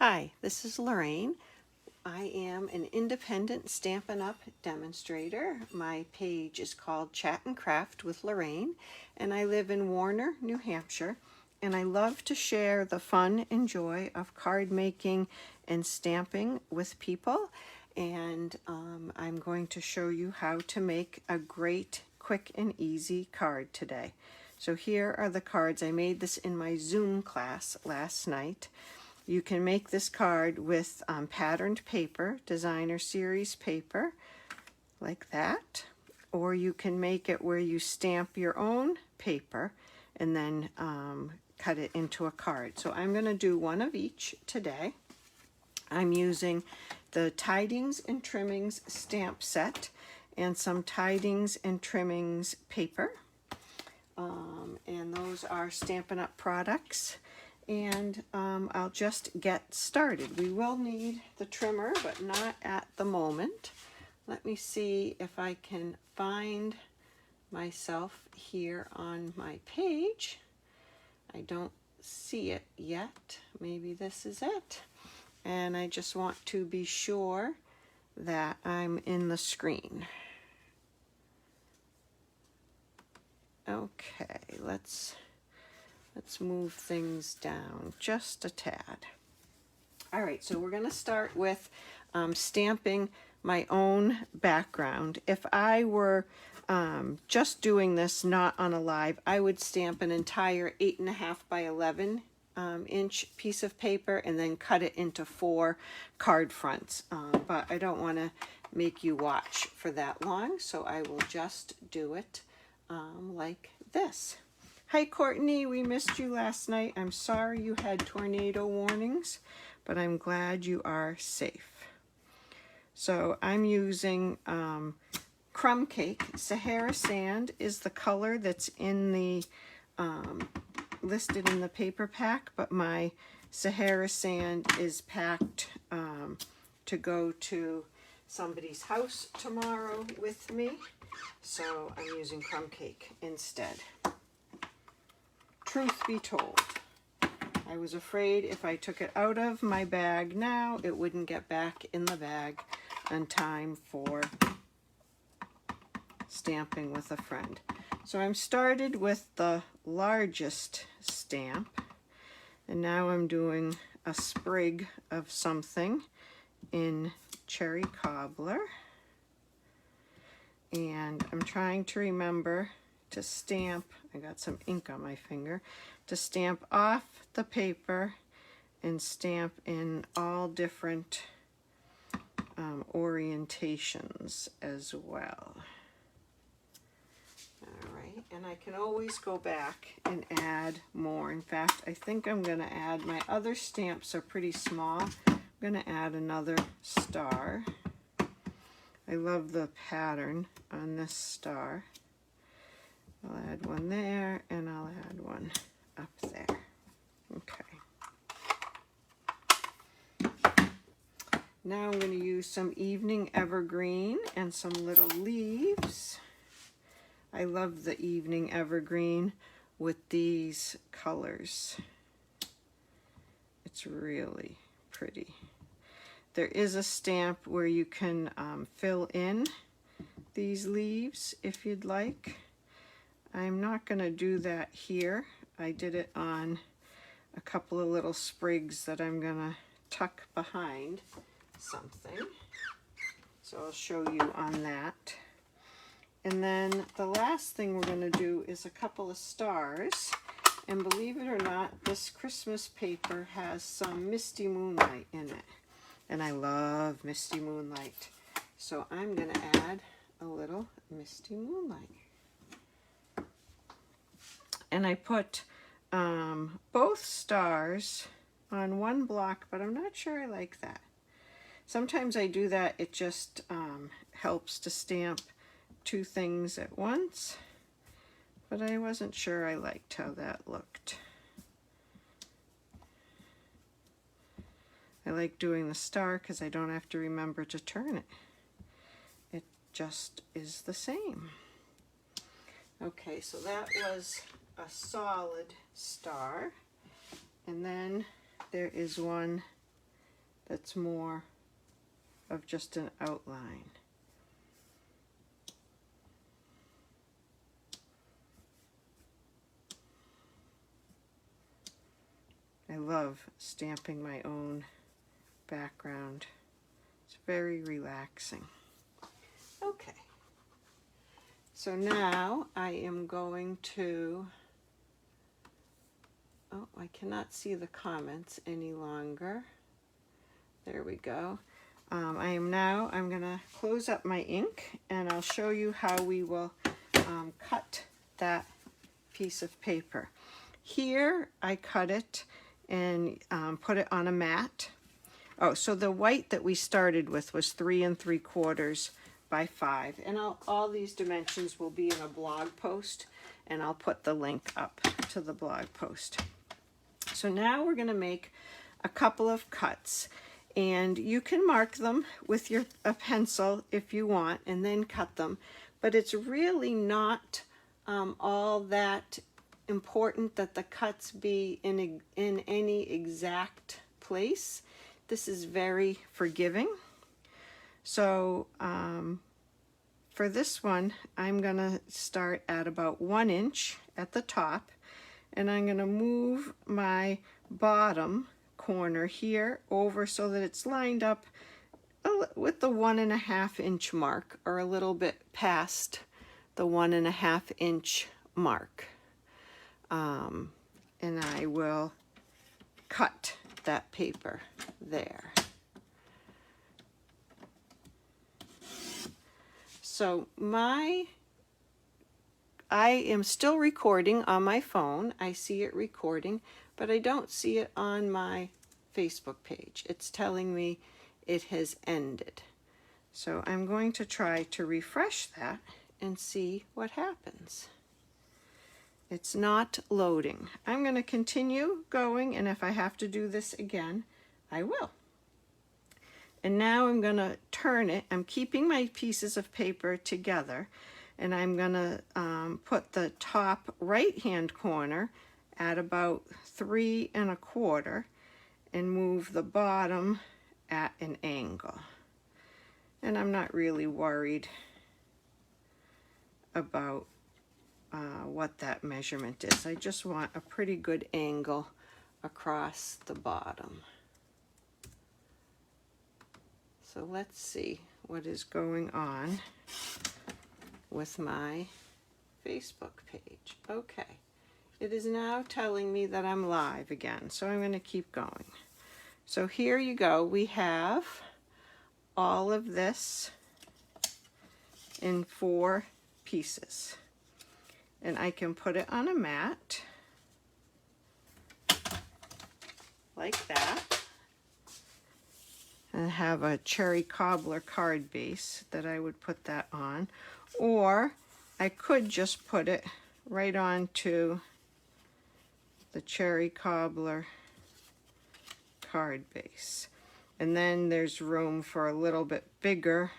Hi, this is Lorraine. I am an independent Stampin' Up! Demonstrator. My page is called Chat and Craft with Lorraine, and I live in Warner, New Hampshire, and I love to share the fun and joy of card making and stamping with people, and I'm going to show you how to make a great, quick, and easy card today. So here are the cards. I made this in my Zoom class last night. You can make this card with patterned paper, designer series paper, like that. Or you can make it where you stamp your own paper and then cut it into a card. So I'm going to do one of each today. I'm using the Tidings and Trimmings stamp set and some Tidings and Trimmings paper. And those are Stampin' Up! Products. And I'll just get started. We will need the trimmer, but not at the moment. Let me see if I can find myself here on my page. I don't see it yet. Maybe this is it. And I just want to be sure that I'm in the screen. Okay, let's move things down just a tad. All right, so we're going to start with stamping my own background. If I were just doing this not on a live, I would stamp an entire 8.5 by 11 inch piece of paper and then cut it into 4 card fronts. But I don't want to make you watch for that long, so I will just do it like this. Hi Courtney, we missed you last night. I'm sorry you had tornado warnings, but I'm glad you are safe. So I'm using Crumb Cake. Sahara Sand is the color that's in the listed in the paper pack, but my Sahara Sand is packed to go to somebody's house tomorrow with me. So I'm using Crumb Cake instead. Truth be told, I was afraid if I took it out of my bag now, it wouldn't get back in the bag in time for stamping with a friend. So I'm started with the largest stamp, and now I'm doing a sprig of something in Cherry Cobbler. And I'm trying to remember to stamp, I got some ink on my finger, to stamp off the paper and stamp in all different orientations as well. All right, and I can always go back and add more. In fact, I think I'm going to add, my other stamps are pretty small. I'm going to add another star. I love the pattern on this star. I'll add one there, and I'll add one up there. Okay. Now I'm going to use some Evening Evergreen and some little leaves. I love the Evening Evergreen with these colors. It's really pretty. There is a stamp where you can fill in these leaves if you'd like. I'm not going to do that here. I did it on a couple of little sprigs that I'm going to tuck behind something. So I'll show you on that. And then the last thing we're going to do is a couple of stars. And believe it or not, this Christmas paper has some Misty Moonlight in it. And I love Misty Moonlight. So I'm going to add a little Misty Moonlight. And I put both stars on one block, but I'm not sure I like that. Sometimes I do that. It just helps to stamp 2 things at once, but I wasn't sure I liked how that looked. I like doing the star because I don't have to remember to turn it. It just is the same. Okay, so that was a solid star, and then there is one that's more of just an outline. I love stamping my own background. It's very relaxing. Okay, so now I am going to, oh, I cannot see the comments any longer. There we go. I'm going to close up my ink, and I'll show you how we will cut that piece of paper. Here I cut it and put it on a mat. Oh, so the white that we started with was 3 3/4 by 5, and all these dimensions will be in a blog post, and I'll put the link up to the blog post. So now we're going to make a couple of cuts, and you can mark them with a pencil if you want and then cut them, but it's really not all that important that the cuts be in any exact place. This is very forgiving. So for this one, I'm going to start at about 1 inch at the top, and I'm going to move my bottom corner here over so that it's lined up with the 1.5 inch mark, or a little bit past the 1.5 inch mark. And I will cut that paper there. So I am still recording on my phone. I see it recording, but I don't see it on my Facebook page. It's telling me it has ended. So I'm going to try to refresh that and see what happens. It's not loading. I'm going to continue going, and if I have to do this again, I will. And now I'm going to turn it. I'm keeping my pieces of paper together, and I'm going to put the top right-hand corner at about 3 1/4 and move the bottom at an angle. And I'm not really worried about what that measurement is. I just want a pretty good angle across the bottom. So let's see what is going on with my Facebook page. Okay, it is now telling me that I'm live again, so I'm going to keep going. So here you go. We have all of this in 4 pieces. And I can put it on a mat like that, and have a cherry cobbler card base that I would put that on, or I could just put it right onto the cherry cobbler card base, and then there's room for a little bit bigger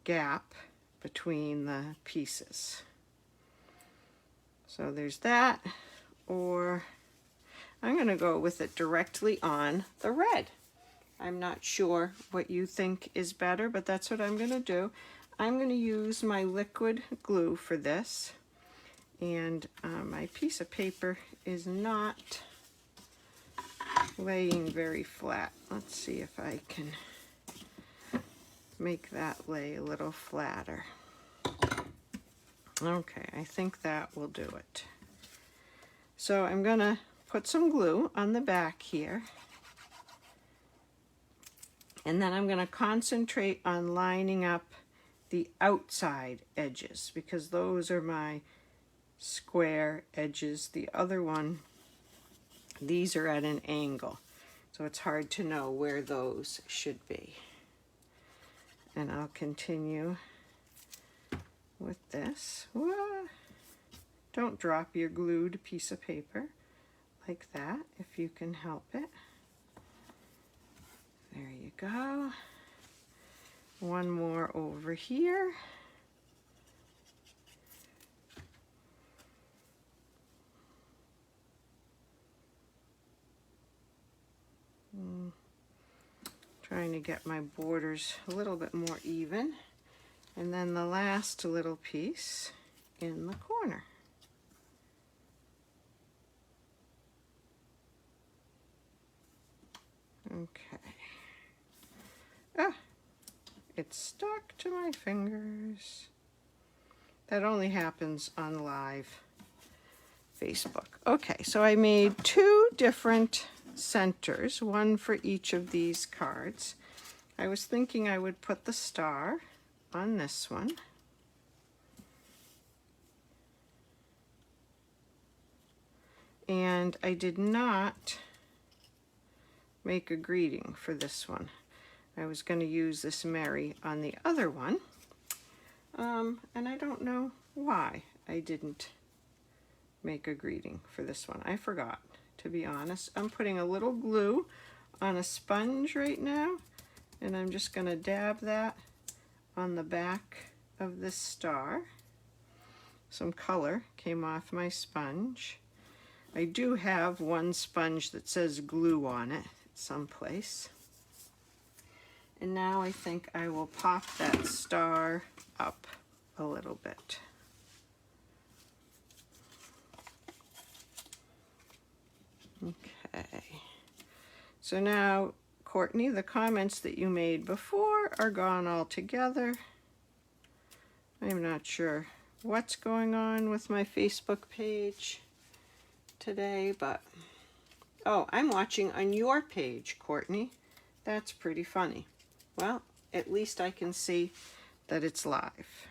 gap between the pieces. So there's that, or I'm going to go with it directly on the red. I'm not sure what you think is better, but that's what I'm going to do. I'm going to use my liquid glue for this, and my piece of paper is not laying very flat. Let's see if I can make that lay a little flatter. Okay, I think that will do it. So I'm going to put some glue on the back here, and then I'm going to concentrate on lining up the outside edges, because those are my square edges. The other one, these are at an angle, so it's hard to know where those should be. And I'll continue with this. Whoa. Don't drop your glued piece of paper like that if you can help it. There you go. One more over here. trying to get my borders a little bit more even. And then the last little piece in the corner. Okay. Ah, it's stuck to my fingers. That only happens on live Facebook. Okay, so I made 2 different centers, one for each of these cards. I was thinking I would put the star on this one. And I did not make a greeting for this one. I was going to use this Mary on the other one. And I don't know why I didn't make a greeting for this one. I forgot, to be honest. I'm putting a little glue on a sponge right now, and I'm just going to dab that on the back of this star. Some color came off my sponge. I do have one sponge that says glue on it someplace. And now I think I will pop that star up a little bit. Okay. So now, Courtney, the comments that you made before are gone altogether. I'm not sure what's going on with my Facebook page today, but oh, I'm watching on your page, Courtney. That's pretty funny. Well, at least I can see that it's live.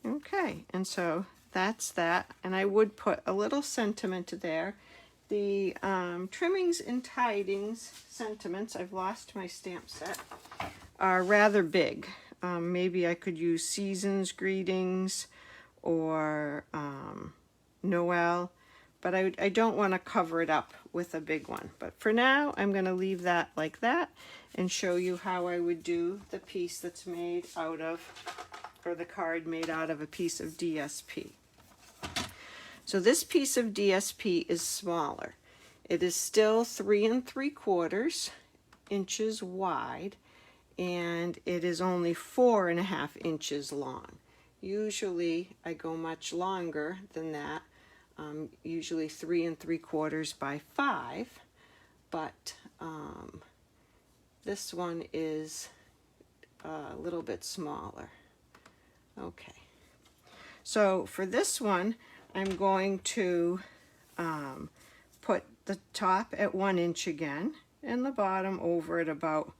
Okay, and so that's that. And I would put a little sentiment there. The Trimmings and Tidings sentiments, I've lost my stamp set, are rather big. Maybe I could use Season's Greetings or Noel, but I don't want to cover it up with a big one. But for now, I'm going to leave that like that and show you how I would do the piece that's made out of, or the card made out of a piece of DSP. So this piece of DSP is smaller. It is still 3 3/4 inches wide, and it is only 4.5 inches long. Usually I go much longer than that, usually 3 3/4 by 5, but this one is a little bit smaller. Okay, so for this one, I'm going to put the top at 1 inch again, and the bottom over at about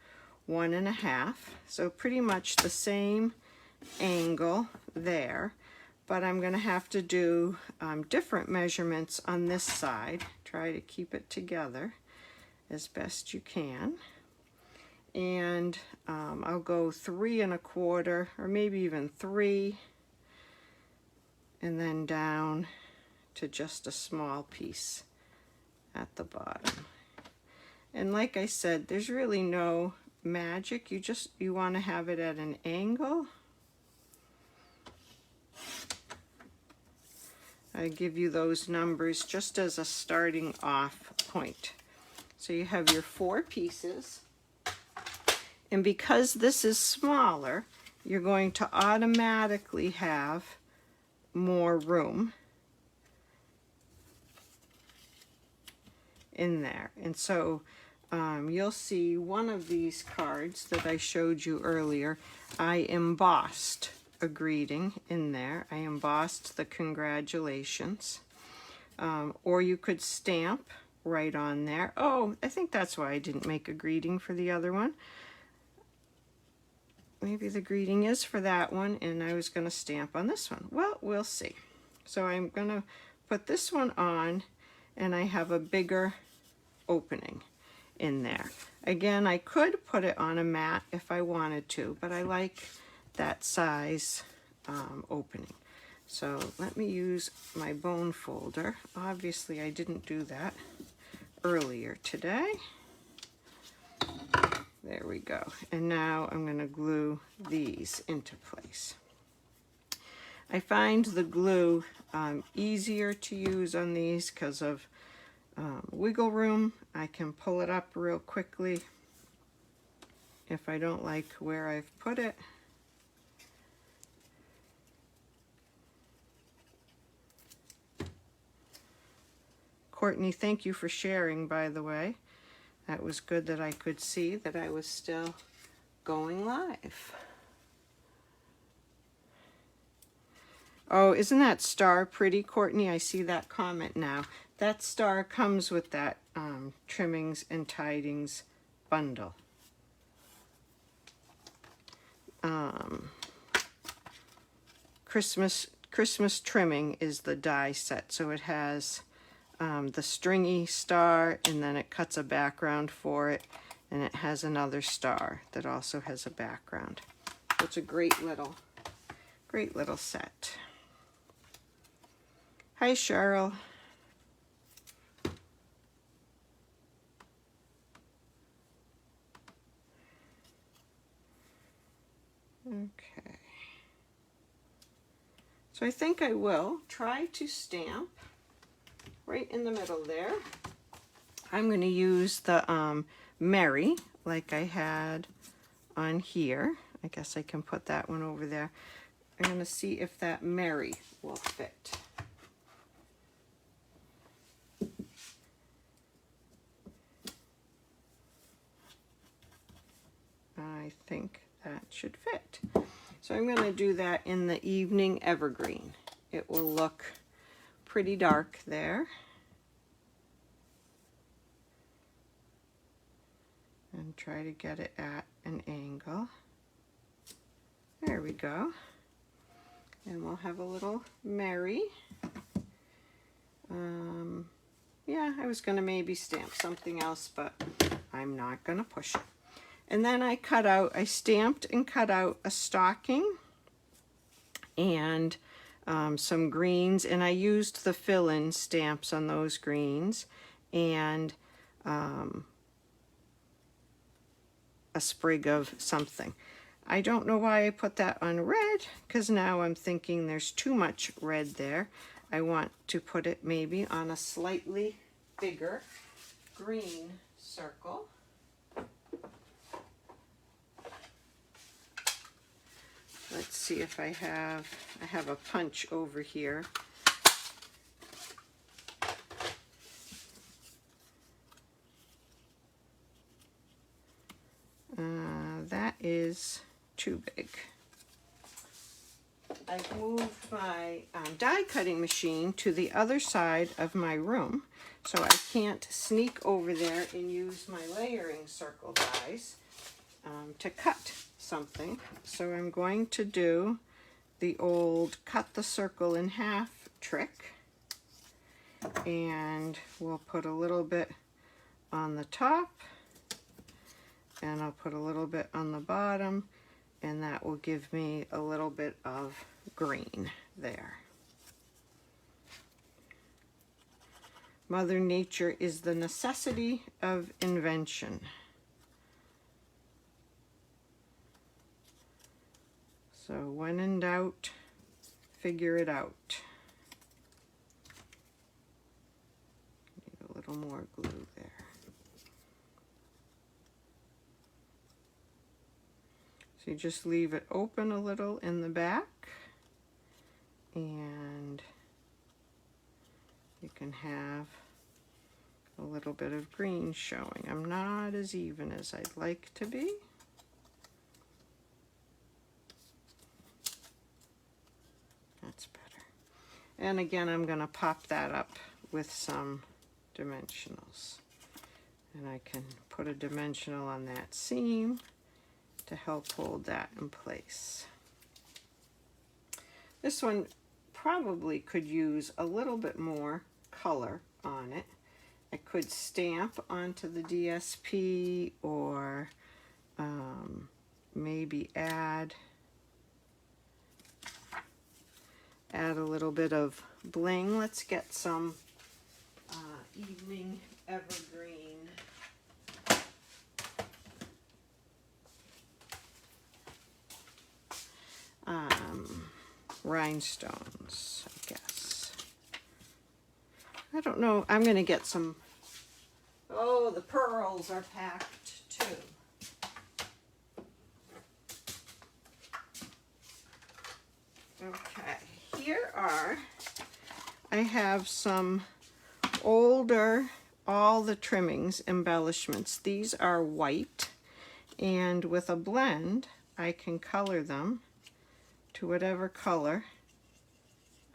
1.5. So pretty much the same angle there, but I'm going to have to do different measurements on this side. Try to keep it together as best you can. And I'll go 3 1/4, or maybe even 3, and then down to just a small piece at the bottom. And like I said, there's really no magic. You want to have it at an angle. I give you those numbers just as a starting off point. So you have your 4 pieces, and because this is smaller, you're going to automatically have more room in there. And so you'll see one of these cards that I showed you earlier, I embossed a greeting in there. I embossed the congratulations. Or you could stamp right on there. Oh, I think that's why I didn't make a greeting for the other one. Maybe the greeting is for that one, and I was going to stamp on this one. Well, we'll see. So I'm going to put this one on, and I have a bigger opening in there. Again, I could put it on a mat if I wanted to, but I like that size opening. So let me use my bone folder. Obviously, I didn't do that earlier today. There we go. And now I'm going to glue these into place. I find the glue easier to use on these because of wiggle room. I can pull it up real quickly if I don't like where I've put it. Courtney, thank you for sharing, by the way. That was good that I could see that I was still going live. Oh, isn't that star pretty, Courtney? I see that comment now. That star comes with that trimmings and tidings bundle. Christmas trimming is the die set, so it has the stringy star, and then it cuts a background for it, and it has another star that also has a background. It's a great little set. Hi, Cheryl. Okay. So I think I will try to stamp right in the middle there. I'm going to use the Mary like I had on here. I guess I can put that one over there. I'm going to see if that Mary will fit. I think that should fit. So I'm going to do that in the evening evergreen. It will look pretty dark there. And try to get it at an angle. There we go. And we'll have a little Mary. Yeah, I was going to maybe stamp something else, but I'm not going to push it. And then I stamped and cut out a stocking and some greens, and I used the fill-in stamps on those greens and a sprig of something. I don't know why I put that on red, because now I'm thinking there's too much red there. I want to put it maybe on a slightly bigger green circle. Let's see if I have a punch over here. That is too big. I've moved my die cutting machine to the other side of my room, so I can't sneak over there and use my layering circle dies to cut something. So I'm going to do the old cut the circle in half trick, and we'll put a little bit on the top, and I'll put a little bit on the bottom, and that will give me a little bit of green there. Mother Nature is the necessity of invention. So when in doubt, figure it out. Need a little more glue there. So you just leave it open a little in the back, and you can have a little bit of green showing. I'm not as even as I'd like to be. That's better. And again, I'm going to pop that up with some dimensionals. And I can put a dimensional on that seam to help hold that in place. This one probably could use a little bit more color on it. I could stamp onto the DSP, or maybe add a little bit of bling. Let's get some evening evergreen. Rhinestones, I guess. I don't know. I'm going to get some Oh, the pearls are packed too. Okay, here are, I have some older, all the trimmings, embellishments. These are white, and with a blend, I can color them to whatever color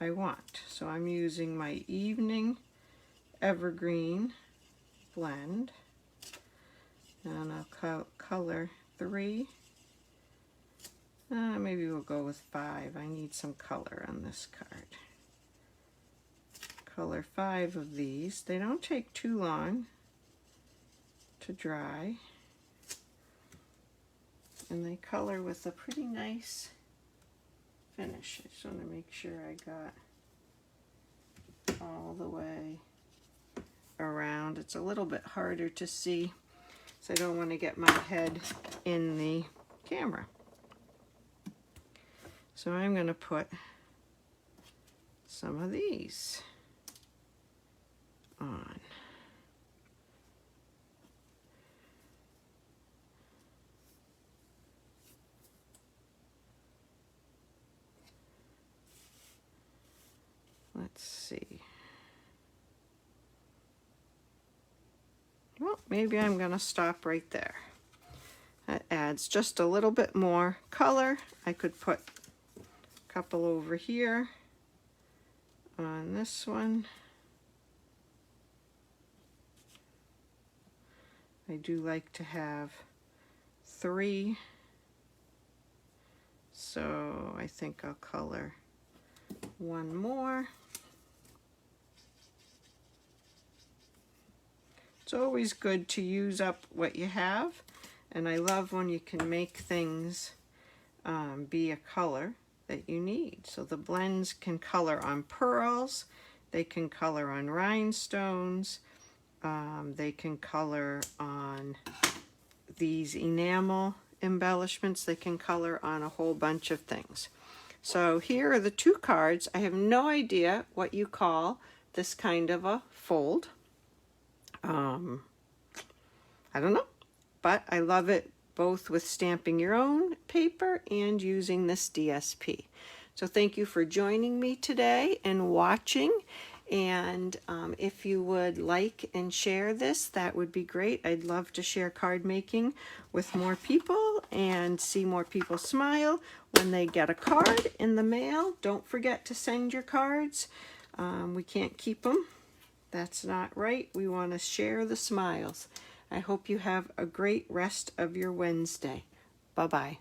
I want. So I'm using my Evening Evergreen blend, and I'll color 3. Maybe we'll go with 5. I need some color on this card. Color 5 of these. They don't take too long to dry. And they color with a pretty nice finish. I just want to make sure I got all the way around. It's a little bit harder to see, so I don't want to get my head in the camera. So I'm going to put some of these on. Let's see. Well, maybe I'm going to stop right there. That adds just a little bit more color. I could put a couple over here on this one. I do like to have 3, so I think I'll color 1 more. It's always good to use up what you have, and I love when you can make things be a color that you need. So the blends can color on pearls, they can color on rhinestones, they can color on these enamel embellishments, they can color on a whole bunch of things. So here are the 2 cards. I have no idea what you call this kind of a fold. I don't know, but I love it both with stamping your own paper and using this DSP. So thank you for joining me today and watching. And if you would like and share this, that would be great. I'd love to share card making with more people and see more people smile when they get a card in the mail. Don't forget to send your cards. We can't keep them. That's not right. We want to share the smiles. I hope you have a great rest of your Wednesday. Bye-bye.